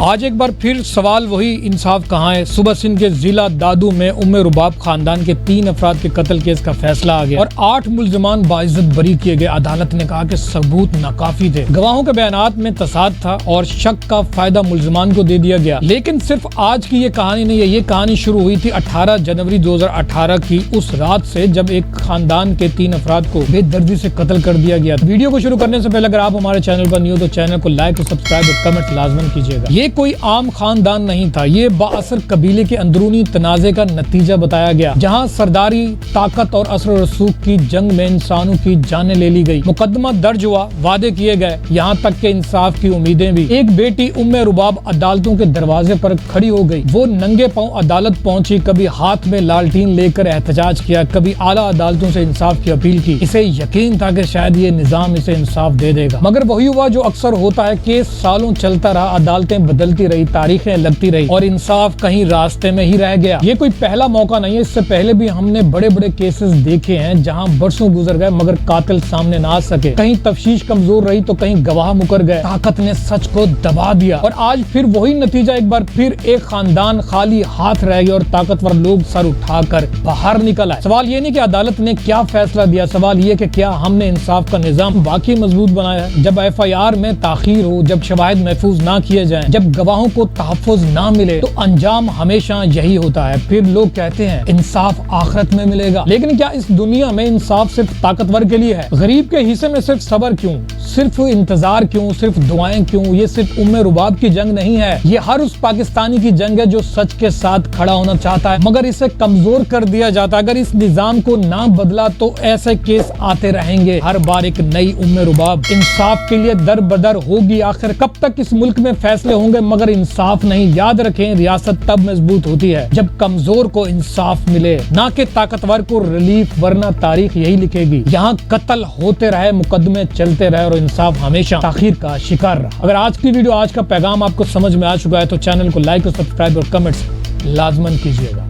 آج ایک بار پھر سوال وہی، انصاف کہاں ہے؟ صوبہ سندھ کے ضلع دادو میں ام رباب خاندان کے 3 افراد کے قتل کیس کا فیصلہ آ گیا اور 8 ملزمان باعزت بری کیے گئے۔ عدالت نے کہا کہ ثبوت ناکافی تھے، گواہوں کے بیانات میں تضاد تھا اور شک کا فائدہ ملزمان کو دے دیا گیا۔ لیکن صرف آج کی یہ کہانی نہیں ہے، یہ کہانی شروع ہوئی تھی 18 جنوری 2018 کی اس رات سے، جب ایک خاندان کے 3 افراد کو بے دردی سے قتل کر دیا گیا۔ ویڈیو کو شروع کرنے سے پہلے اگر آپ ہمارے چینل پر نیو تو چینل کو لائک اور سبسکرائب اور کمنٹ لازمن کیجیے گا۔ یہ کوئی عام خاندان نہیں تھا، یہ بااثر قبیلے کے اندرونی تنازع کا نتیجہ بتایا گیا، جہاں سرداری، طاقت اور اثر و رسوخ کی جنگ میں انسانوں کی جانیں لے لی گئی۔ مقدمہ درج ہوا، وعدے کیے گئے، یہاں تک کہ انصاف کی امیدیں بھی۔ ایک بیٹی ام رباب عدالتوں کے دروازے پر کھڑی ہو گئی، وہ ننگے پاؤں عدالت پہنچی، کبھی ہاتھ میں لالٹین لے کر احتجاج کیا، کبھی اعلیٰ عدالتوں سے انصاف کی اپیل کی۔ اسے یقین تھا کہ شاید یہ نظام اسے انصاف دے دے گا، مگر وہی ہوا جو اکثر ہوتا ہے، کیس سالوں چلتا رہا، عدالتیں بدلتی رہی، تاریخیں لگتی رہی اور انصاف کہیں راستے میں ہی رہ گیا۔ یہ کوئی پہلا موقع نہیں ہے، اس سے پہلے بھی ہم نے بڑے بڑے کیسز دیکھے ہیں جہاں برسوں گزر گئے مگر قاتل سامنے نہ آ سکے، کہیں تفتیش کمزور رہی تو کہیں گواہ مکر گئے، طاقت نے سچ کو دبا دیا، اور آج پھر وہی نتیجہ، ایک بار پھر ایک خاندان خالی ہاتھ رہ گیا اور طاقتور لوگ سر اٹھا کر باہر نکل آئے۔ سوال یہ نہیں کہ عدالت نے کیا فیصلہ دیا، سوال یہ کہ کیا ہم نے انصاف کا نظام واقعی مضبوط بنایا ہے؟ جب FIR میں تاخیر ہو، جب شواہد محفوظ نہ کیے جائیں، جب گواہوں کو تحفظ نہ ملے تو انجام ہمیشہ یہی ہوتا ہے۔ پھر لوگ کہتے ہیں انصاف آخرت میں ملے گا، لیکن کیا اس دنیا میں انصاف صرف طاقتور کے لیے ہے؟ غریب کے حصے میں صرف صبر کیوں، صرف انتظار کیوں، صرف دعائیں کیوں؟ یہ صرف ام رباب کی جنگ نہیں ہے، یہ ہر اس پاکستانی کی جنگ ہے جو سچ کے ساتھ کھڑا ہونا چاہتا ہے مگر اسے کمزور کر دیا جاتا ہے۔ اگر اس نظام کو نہ بدلا تو ایسے کیس آتے رہیں گے، ہر بار ایک نئی ام رباب انصاف کے لیے در بدر ہوگی۔ آخر کب تک اس ملک میں فیصلے ہوں گے مگر انصاف نہیں؟ یاد رکھیں، ریاست تب مضبوط ہوتی ہے جب کمزور کو انصاف ملے، نہ کہ طاقتور کو ریلیف، ورنہ تاریخ یہی لکھے گی، یہاں قتل ہوتے رہے، مقدمے چلتے رہے اور انصاف ہمیشہ تاخیر کا شکار رہا۔ اگر آج کی ویڈیو، آج کا پیغام آپ کو سمجھ میں آ چکا ہے تو چینل کو لائک اور سبسکرائب اور کمنٹس لازمن کیجیے گا۔